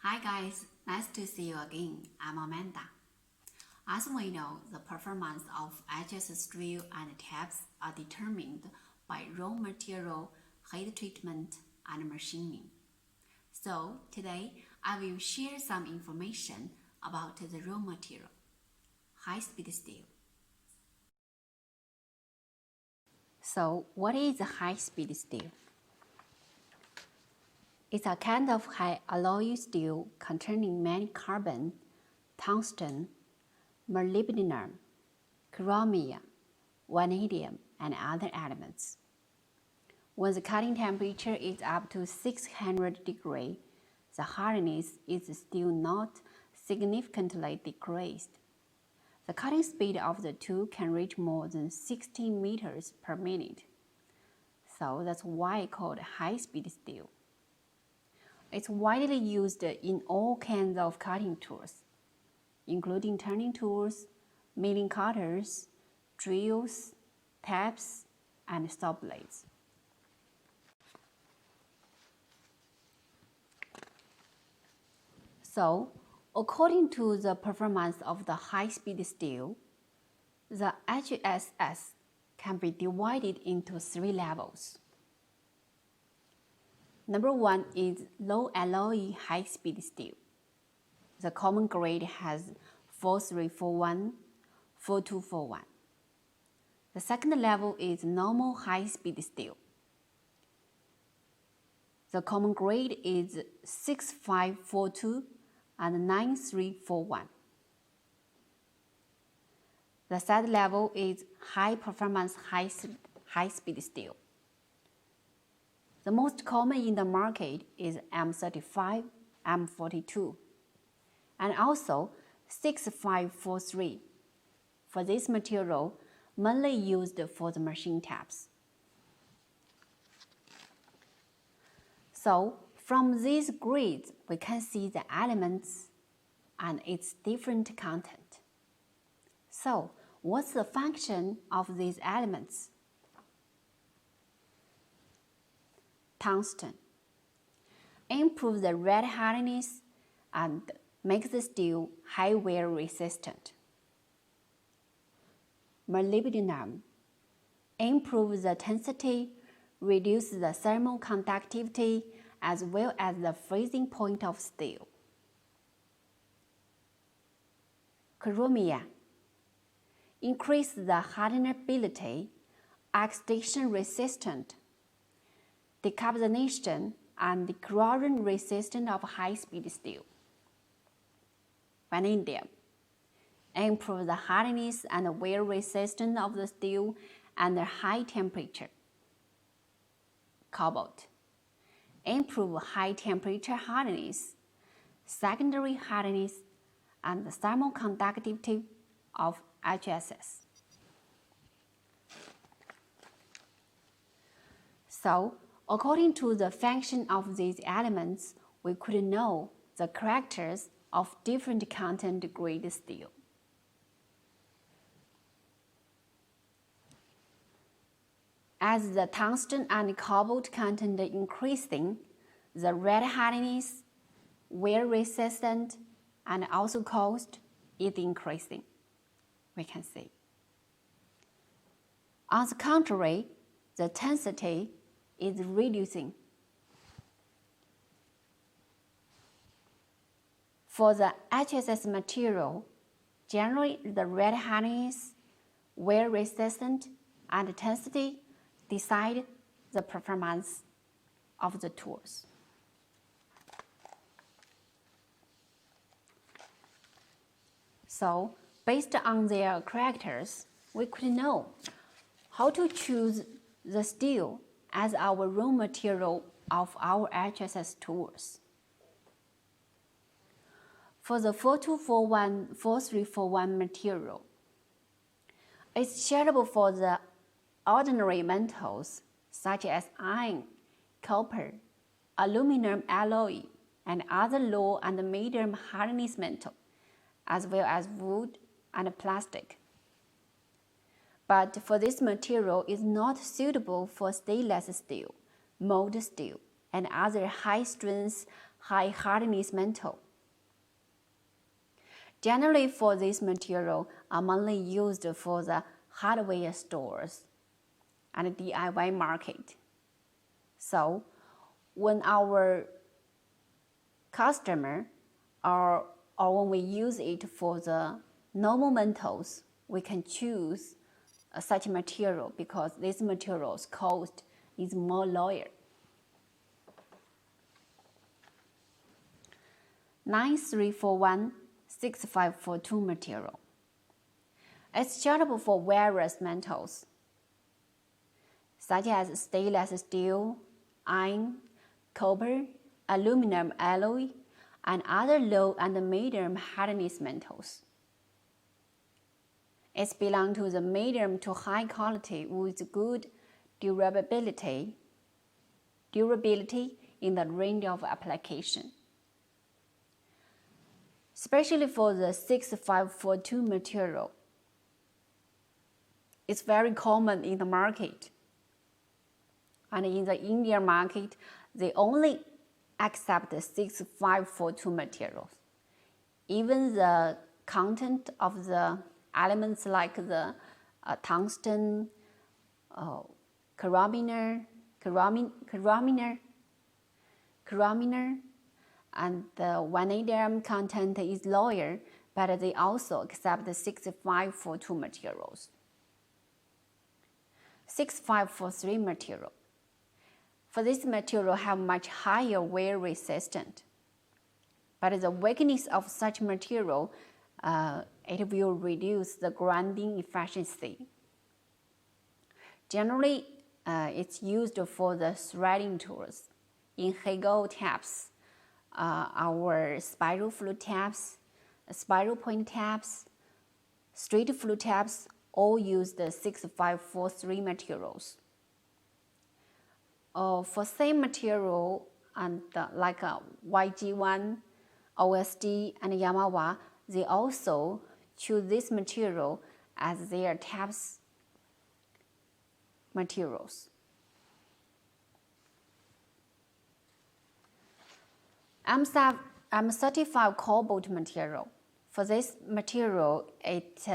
Hi guys, nice to see you again. I'm Amanda. As we know, the performance of HSS steel and tabs are determined by raw material, heat treatment, and machining. So today, I will share some information about the raw material, high-speed steel. So what is high-speed steel? It's a kind of high alloy steel containing many carbon, tungsten, molybdenum, chromium, vanadium, and other elements. When the cutting temperature is up to 600 degrees, the hardness is still not significantly decreased. The cutting speed of the tool can reach more than 60 meters per minute. So that's why it's called high-speed steel. It's widely used in all kinds of cutting tools, including turning tools, milling cutters, drills, taps, and saw blades. So, according to the performance of the high-speed steel, the HSS can be divided into 3 levels. Number 1 is low alloy high-speed steel. The common grade has 4341, 4241. The second level is normal high-speed steel. The common grade is 6542 and 9341. The third level is high-performance high-speed steel. The most common in the market is M35, M42, and also 6543. For this material, mainly used for the machine taps. So, from these grades, we can see the elements and its different content. So, what's the function of these elements? Tungsten. Improve the red hardness and makes the steel high wear resistant. Molybdenum. Improve the tensity, reduce the thermal conductivity, as well as the freezing point of steel. Chromium. Increase the hardenability, oxidation resistant, decarbonation, and corrosion resistant of high-speed steel. Vanadium. Improve the hardness and wear resistance of the steel under high temperature. Cobalt. Improve high temperature hardness, secondary hardness, and the thermal conductivity of HSS. So, according to the function of these elements, we could know the characters of different content grade steel. As the tungsten and cobalt content increasing, the red hardness, wear resistant, and also cost is increasing, we can see. On the contrary, the tensity is reducing. For the HSS material, generally the red hardness, wear resistant, and tensity decide the performance of the tools. So, based on their characters, we could know how to choose the steel as our raw material of our HSS tools. For the 4241, 4341 material, it's suitable for the ordinary metals such as iron, copper, aluminum alloy, and other low and medium hardness metal, as well as wood and plastic. But for this material is not suitable for stainless steel, mold steel, and other high-strength, high hardness metal. Generally, for this material are mainly used for the hardware stores and DIY market. So, when our customer or when we use it for the normal metals, we can choose such material because this material's cost is more lower. 9341-6542 material. It's suitable for various metals, such as stainless steel, iron, copper, aluminum alloy, and other low and medium hardness metals. It belongs to the medium to high quality with good durability in the range of application. Especially for the 6542 material, it's very common in the market. And in the Indian market, they only accept the 6542 materials. Even the content of the elements like the tungsten, carabiner, and the vanadium content is lower, but they also accept the 6542 materials. 6543 material. For this material have much higher wear resistant, but the weakness of such material, it will reduce the grinding efficiency. Generally, it's used for the threading tools. In Hegel taps, our spiral flute taps, spiral point taps, straight flute taps all use the 6543 materials. For same material and like YG1, OSD, and Yamaha, they also choose this material as their taps materials. M35 cobalt material. For this material, it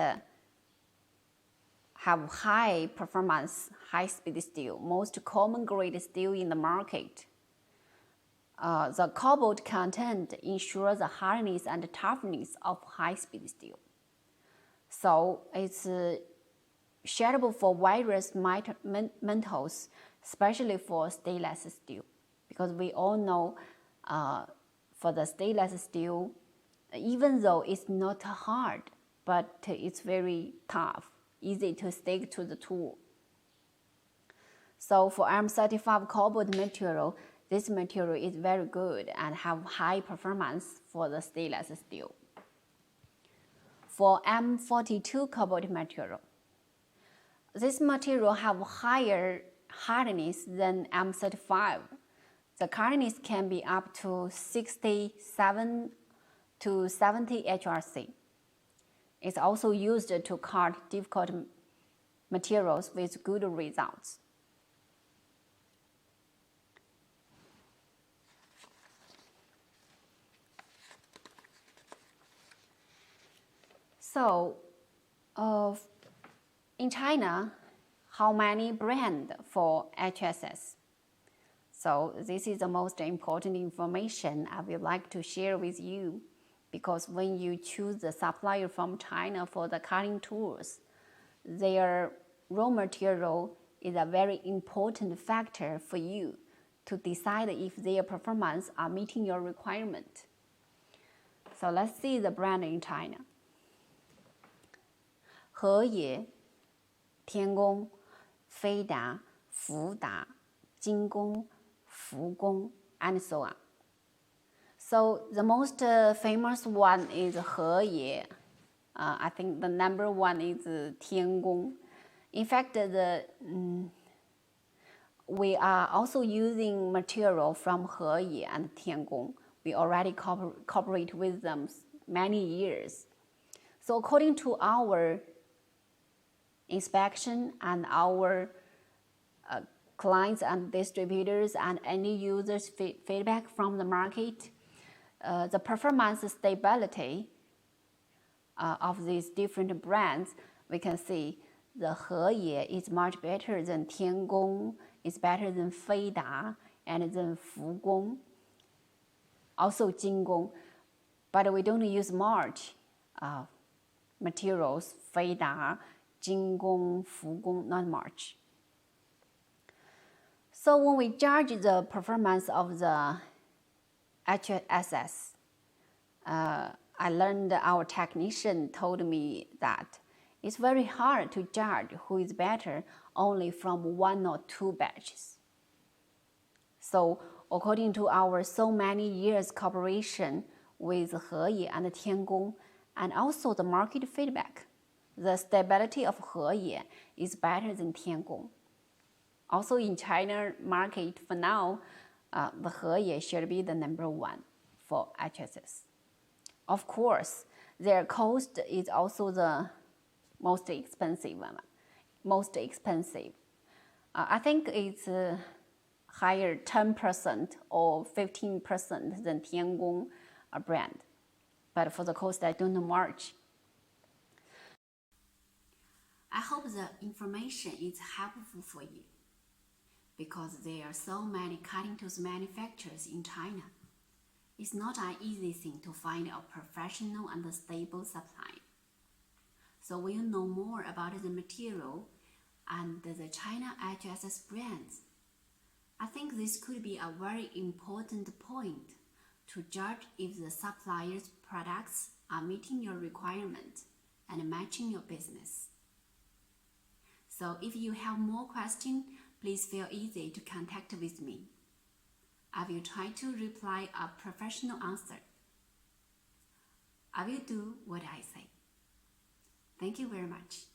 have high performance, high speed steel, most common grade steel in the market. The cobalt content ensures the hardness and toughness of high speed steel. So it's suitable for various metals, especially for stainless steel, because we all know for the stainless steel, even though it's not hard, but it's very tough, easy to stick to the tool. So for M35 cobalt material, this material is very good and have high performance for the stainless steel. For M42 cobalt material, this material have higher hardness than M35. The hardness can be up to 67 to 70 HRC. It's also used to cut difficult materials with good results. So, in China, how many brands for HSS? So this is the most important information I would like to share with you, because when you choose the supplier from China for the cutting tools, their raw material is a very important factor for you to decide if their performance are meeting your requirement. So let's see the brand in China. 和野、天工、飞达、福达、精工、福工, and so on. So the most famous one is 和野. I think the number one is 天工. In fact, we are also using material from 和野 and 天工. We already cooperate with them many years. So according to our inspection and our clients and distributors and end users feedback from the market, the performance stability of these different brands, we can see the Heye is much better than Tiangong, is better than Feida, and then Fugong, also Jinggong. But we don't use March materials, Feida, Jinggong, Fugong, not March. So when we judge the performance of the HSS, I learned our technician told me that it's very hard to judge who is better only from 1 or 2 batches. So according to our so many years cooperation with Heye and Tiangong, and also the market feedback, the stability of Heye is better than Tiangong. Also in China market for now, the Heye should be the #1 for HSS. Of course, their cost is also the most expensive one. I think it's higher 10% or 15% than Tiangong brand. But for the cost, I don't know much. I hope the information is helpful for you, because there are so many cutting tools manufacturers in China. It's not an easy thing to find a professional and stable supply. So when you know more about the material and the China HSS brands, I think this could be a very important point to judge if the supplier's products are meeting your requirement and matching your business. So if you have more questions, please feel easy to contact with me. I will try to reply a professional answer. I will do what I say. Thank you very much.